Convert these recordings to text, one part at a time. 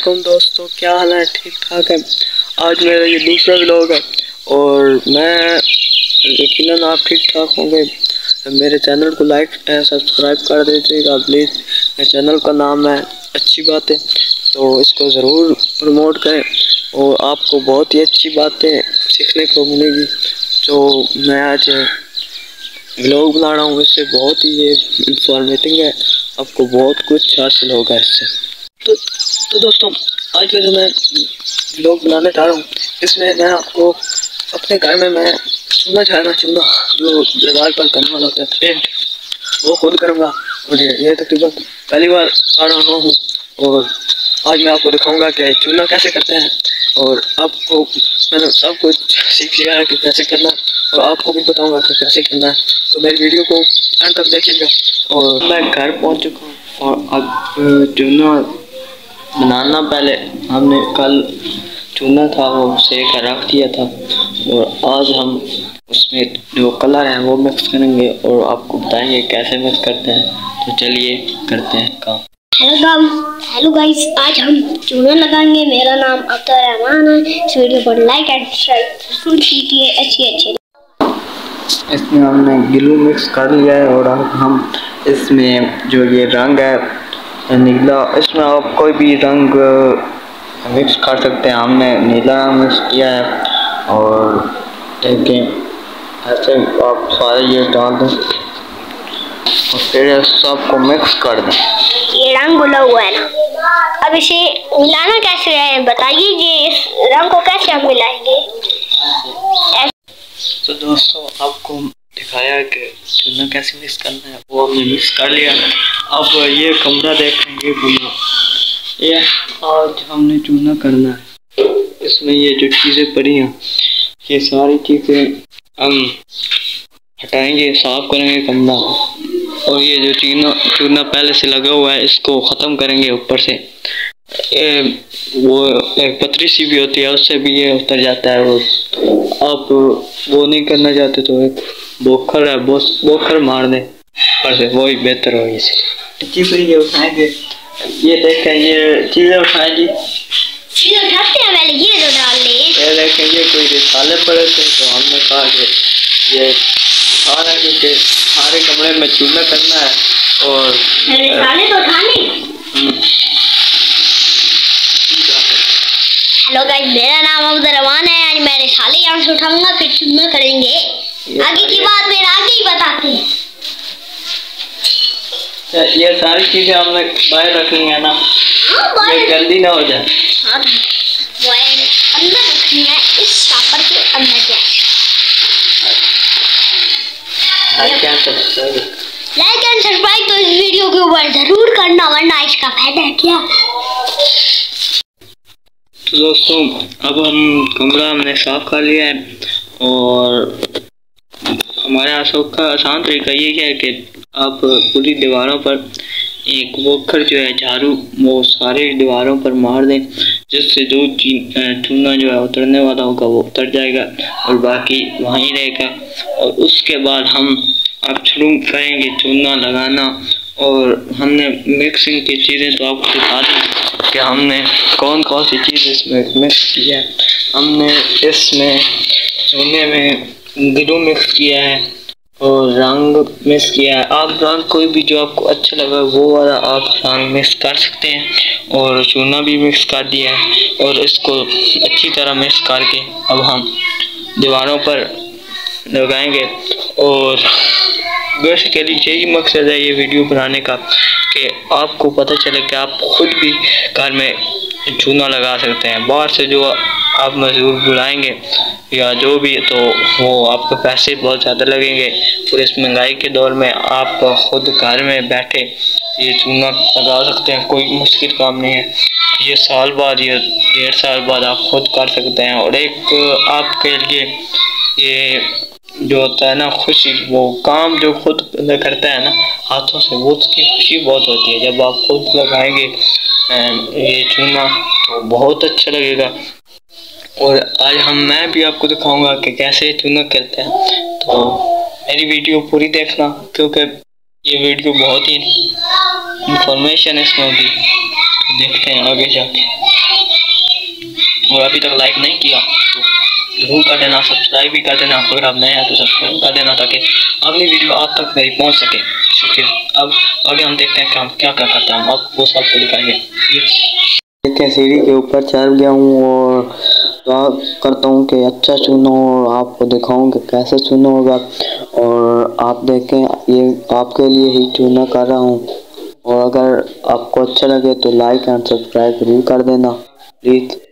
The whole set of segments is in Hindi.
वालेकुम दोस्तों, क्या हाल है? ठीक ठाक है। आज मेरा ये दूसरा व्लॉग है और मैं यकीनन आप ठीक ठाक होंगे। मेरे चैनल को लाइक एंड सब्सक्राइब कर दीजिएगा प्लीज़। मेरे चैनल का नाम है अच्छी बातें, तो इसको ज़रूर प्रमोट करें और आपको बहुत ही अच्छी बातें सीखने को मिलेगी। जो मैं आज व्लॉग बना रहा हूँ इससे बहुत ही ये इंफॉर्मेटिव है, आपको बहुत कुछ हासिल होगा इससे। तो दोस्तों, आज जो मैं व्लॉग बनाने जा रहा हूँ इसमें मैं आपको अपने घर में मैं चूना जो दीवार पर करने वाला होता है पेंट, वो खुद करूँगा। और ये तकरीबन पहली बार कर रहा हूँ और आज मैं आपको दिखाऊंगा कि चूना कैसे करते हैं। और आपको मैंने सब कुछ सीख लिया है कि कैसे करना है और आपको भी बताऊंगा कि कैसे करना है, तो मेरी वीडियो को अंत तक देखिएगा। और मैं घर पहुंच चुका हूँ और अब चूना बनाना, पहले हमने कल चूना था वो सेक कर रख दिया था और आज हम उसमें जो कलर है वो मिक्स करेंगे और आपको बताएंगे कैसे मिक्स करते हैं। तो चलिए करते हैं काम। हेलो गाइस, आज हम चूना लगाएंगे। मेरा नाम अब्दुल रहमान है। इस वीडियो पर लाइक एंड सब्सक्राइब कीजिए। अच्छी इसमें हमने ग्लू मिक्स कर लिया है और अब हम इसमें जो ये रंग है नीला, इसमें आप कोई भी रंग मिक्स कर सकते हैं। हमने नीला रंग मिक्स किया है और देखें ऐसे आप सारे ये डाल दें और फिर सबको मिक्स कर दें। ये रंग घुला हुआ है ना, अब इसे मिलाना कैसे है बताइए जी। इस रंग को कैसे हम मिलाएंगे? तो दोस्तों, आपको दिखाया कि चूना कैसे मिक्स करना है, वो हमने मिक्स कर लिया। अब ये कमरा देखें, ये कमरा, ये आज हमने चूना करना है। इसमें ये जो चीज़ें पड़ी हैं ये सारी चीज़ें हम हटाएंगे, साफ करेंगे कमरा। और ये जो चूना पहले से लगा हुआ है इसको ख़त्म करेंगे ऊपर से। वो एक पतरी सी भी होती है उससे भी ये उतर जाता है। वो आप वो नहीं करना चाहते तो एक बोखर है, बोखर मार दें ऊपर से, वही बेहतर होगी। फिर ये उठाएंगे, ये देखें ये चीज़ें उठाएंगी, चीज़ उठाते हैं पहले ये तो डाल ले। ये देखें ये कोई रिसाले पड़े थे तो हमने कहा कि ये उठाना है क्योंकि सारे कमरे में चूना करना है। और रिसाले तो उठाने। हेलो गाइस, मेरा नाम अब्दुल रहमान है। आज मैं रिसाले यहाँ से उठाऊंगा, फिर चूना करेंगे। आगे की बात फिर आगे ही बताते हैं। ये सारी चीजें हमने बाहर रखनी है ना, जल्दी ना हो जाए। हाँ, वो अंदर रखनी है, इस शापर के अंदर क्या लाइक एंड सब्सक्राइब तो इस वीडियो के ऊपर जरूर करना, वरना इसका फायदा क्या। तो दोस्तों, अब हम कमरा हमने साफ कर लिया है और हमारे आसान तरीका ये है कि आप पूरी दीवारों पर एक वोखर जो है झाड़ू वो सारे दीवारों पर मार दें, जिससे जो चूना जो है उतरने वाला होगा वो उतर जाएगा और बाकी वहीं रहेगा। और उसके बाद हम अब शुरू करेंगे चूना लगाना। और हमने मिक्सिंग की चीज़ें तो आपको बता दें कि हमने कौन कौन सी चीज़ इसमें मिक्स की है। हमने इसमें चूने में ग्लू मिक्स किया है और रंग मिक्स किया है। आप रंग कोई भी जो आपको अच्छा लगा वो वाला आप रंग मिक्स कर सकते हैं और चूना भी मिक्स कर दिया है। और इसको अच्छी तरह मिक्स करके अब हम दीवारों पर लगाएंगे। और बेसिकली यही मकसद है ये वीडियो बनाने का कि आपको पता चले कि आप खुद भी घर में चूना लगा सकते हैं। बाहर से जो आप मजदूर बुलाएंगे या जो भी, तो वो आपको पैसे बहुत ज़्यादा लगेंगे। और इस महंगाई के दौर में आप खुद घर में बैठे ये चूना लगा सकते हैं, कोई मुश्किल काम नहीं है। ये साल बाद या 1.5 साल बाद आप खुद कर सकते हैं। और एक आपके लिए ये जो होता है ना खुशी, वो काम जो खुद करता है ना हाथों से, वो उसकी खुशी बहुत होती है। जब आप खुद लगाएंगे ये चूना तो बहुत अच्छा लगेगा। और आज मैं भी आपको दिखाऊंगा कि कैसे चूना करते हैं। तो मेरी वीडियो पूरी देखना क्योंकि ये वीडियो बहुत ही इंफॉर्मेशन इसमें होगी। तो देखते हैं आगे जाके। और अभी तक लाइक नहीं किया तो जरूर कर देना, सब्सक्राइब भी कर देना। अगर आप नए हैं तो सब्सक्राइब कर देना ताकि अगली वीडियो आप तक मेरी पहुंच सके। शुक्रिया। अब आगे हम देखते हैं कि हम क्या क्या करते हैं, हम आपको वो सब दिखाएंगे। देखिए सीढ़ी के ऊपर चढ़ गया हूँ और दुआ करता हूँ कि अच्छा चुनो और आपको दिखाऊंगा कैसे चुना होगा। और आप देखें ये आपके लिए ही चुना कर रहा हूँ और अगर आपको अच्छा लगे तो लाइक एंड सब्सक्राइब जरूर कर देना प्लीज़।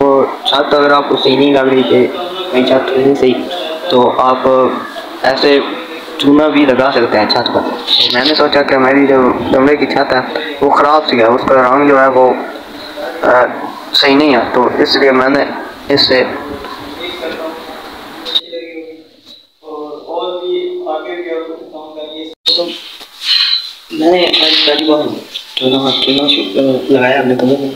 और छत अगर आपको सही नहीं लग रही थी नहीं छत नहीं सही तो आप ऐसे चूना भी लगा सकते हैं छत पर। तो मैंने सोचा कि मेरी जो कमरे की छत है वो ख़राब सी है, उसका रंग जो है वो सही नहीं है, तो इसलिए मैंने इससे मैंने आज पहली बार चूना लगाया अपने कमरे में।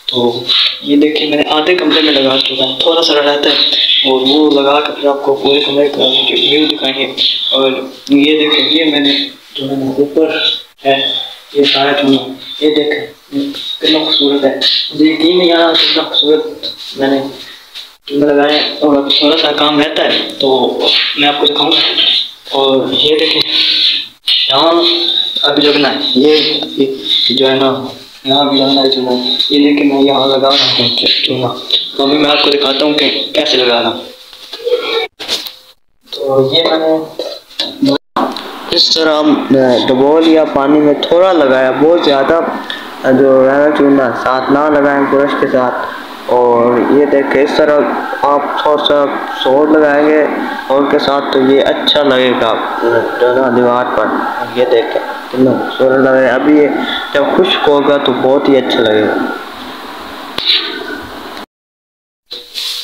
तो ये देखिए मैंने आधे कमरे में लगा चुका है, थोड़ा सा रहता है और वो लगा कर फिर आपको पूरे कमरे का व्यू दिखाएंगे। और ये देखिए ये मैंने जो है ना ऊपर है ये सारा चूना, ये देखें कितना खूबसूरत है, मुझे यकीन नहीं आ रहा कितना खूबसूरत मैंने चूना लगाया। और थोड़ा सा काम रहता है तो मैं आपको दिखाऊंगा। और ये देखें यहाँ अभी लगना है, ये जो है ना यहाँ भी लगना है चूना, ये देखिए मैं यहाँ लगा रहा हूँ चूना। तो अभी मैं आपको दिखाता हूँ कि कैसे लगाना। तो ये मैंने इस तरह डबो लिया, पानी में थोड़ा लगाया, बहुत ज़्यादा जो है ना चूना साथ ना लगाएं ब्रश के साथ। और ये देखें इस तरह आप थोड़ा सा सोड लगाएंगे और के साथ तो ये अच्छा लगेगा जो ना दीवार पर। ये देखें कितना खूबसूरत लग रहा है। अभी ये जब खुश्क होगा तो बहुत ही अच्छा लगेगा।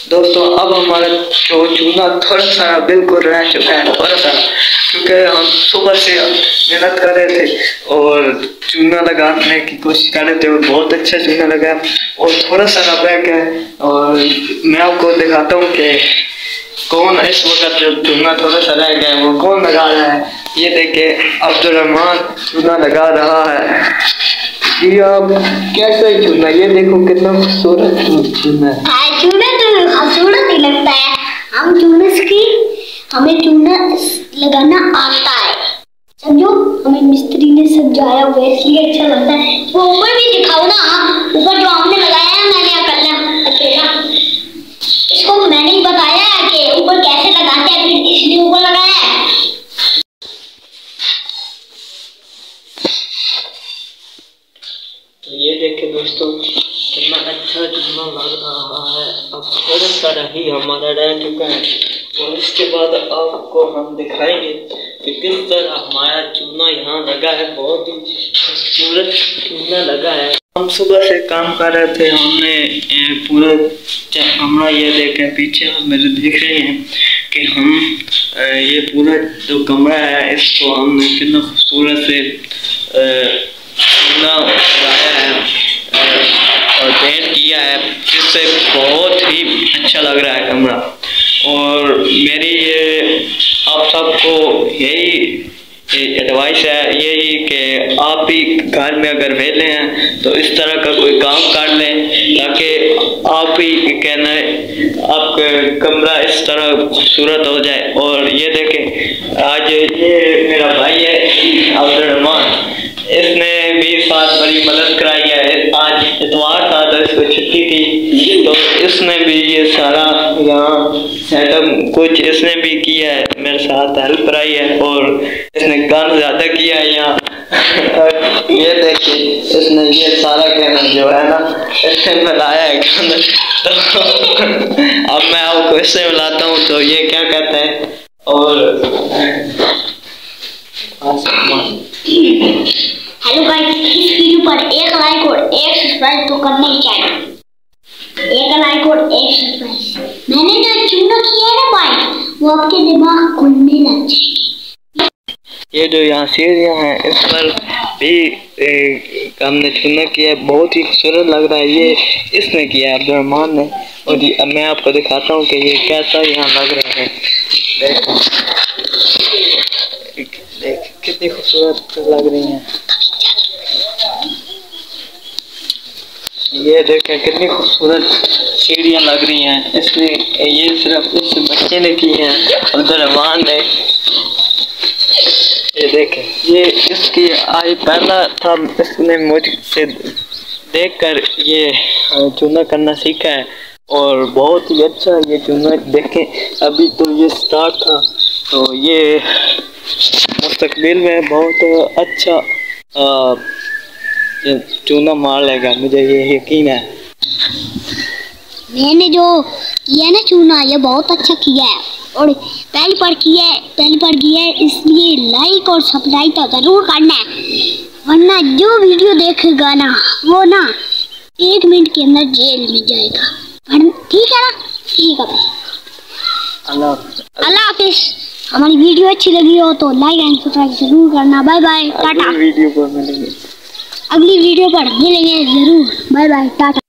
दोस्तों अब हमारा जो चूना थोड़ा सा बिल्कुल रह चुका है, थोड़ा सा, क्योंकि हम सुबह से मेहनत कर रहे थे और चूना लगाने की कोशिश कर रहे थे और बहुत अच्छा चूना लगा और थोड़ा सा रह गया। और मैं आपको दिखाता हूँ कि कौन इस वक्त जो चूना थोड़ा सा रह गया है वो कौन लगा रहा है। ये देखिए अब्दुर्रहमान चूना लगा रहा है। ये अब कैसा चूना, ये देखो कितना खूबसूरत चूना है। चूना तो खूबसूरत ही लगता है, हम चूने की हमें चूना लगाना आता है, समझो हमें मिस्त्री ने समझाया हुआ इसलिए अच्छा लगता है। वो ऊपर भी दिखाओ ना, ऊपर जो आपने लगाया है मैंने अकेला, इसको मैंने ही बताया है कि ऊपर कैसे लगाते हैं, फिर इसलिए ऊपर लगाया है। तो ये देखिए दोस्तों कितना अच्छा चूना लग रहा है। अब थोड़ा सा ही हमारा रह चुका है और इसके बाद आपको हम दिखाएंगे कि किस तरह हमारा चूना यहाँ लगा है। बहुत ही खूबसूरत चूना लगा है। हम सुबह से काम कर रहे थे, हमने पूरा कमरा ये देखें पीछे आप मेरे देख रहे हैं कि हम ये पूरा जो कमरा है इसको हमने कितना खूबसूरत से चूना लगाया है और पेंट किया है, जिससे बहुत ही अच्छा लग रहा है कमरा। और मेरी ये आप सबको यही एडवाइस है यही कि आप भी घर में अगर वेले हैं तो इस तरह का कोई काम कर लें ताकि आप ही कहना आपका कमरा इस तरह खूबसूरत हो जाए। और ये देखें आज ये मेरा भाई है अब्दुर्रहमान, इसने भी साथ बड़ी मदद कराई है। आज इतवार था तो इसको छुट्टी थी तो इसने भी ये सारा यहाँ सेटअप कुछ इसने भी किया है, मेरे साथ हेल्प कराई है और इसने काम ज्यादा किया है यहाँ। ये देखिए इसने ये सारा कहना जो है ना इसने मिलाया है खाना। तो अब मैं आपको इससे मिलाता हूँ तो ये क्या कहता है। और हेलो गाइस, इस वीडियो पर एक लाइक और एक सब्सक्राइब तो करना ही चाहिए। एक लाइक और एक सब्सक्राइब। मैंने जो चूना किया है ना भाई वो आपके दिमाग खुलने लग जाएगी। ये जो यहाँ सीढ़ियाँ हैं इस पर भी हमने चूना किया है, बहुत ही खूबसूरत लग रहा है। ये इसने किया है अब्दुर्रहमान ने। और मैं आपको दिखाता हूँ कि ये कैसा यहाँ लग रहा है। देख कितनी खूबसूरत लग रही हैं। ये देखें कितनी खूबसूरत सीढ़ियाँ लग रही हैं। इसने ये सिर्फ इस बच्चे ने की हैं, अब्दुर्रहमान ने। ये देखें, ये इसकी आज पहला था, इसने मुझसे देखकर ये चूना करना सीखा है और बहुत ही अच्छा ये चूना। देखें अभी तो ये स्टार्ट था, तो ये मुस्तकबिल में बहुत अच्छा चूना मार लेगा, मुझे ये यकीन है। मैंने जो किया ना चूना, ये बहुत अच्छा किया है और पहली बार किया है, इसलिए लाइक और सब्सक्राइब तो जरूर करना है, वरना जो वीडियो देखेगा ना वो ना 1 मिनट के अंदर जेल में जाएगा। ठीक है ना? ठीक है भाई, अल्लाह हाफिज। हमारी वीडियो अच्छी लगी हो तो लाइक एंड सब्सक्राइब जरूर करना। Bye bye, tata. अगली वीडियो पर मिलेंगे जरूर। Bye bye, Tata.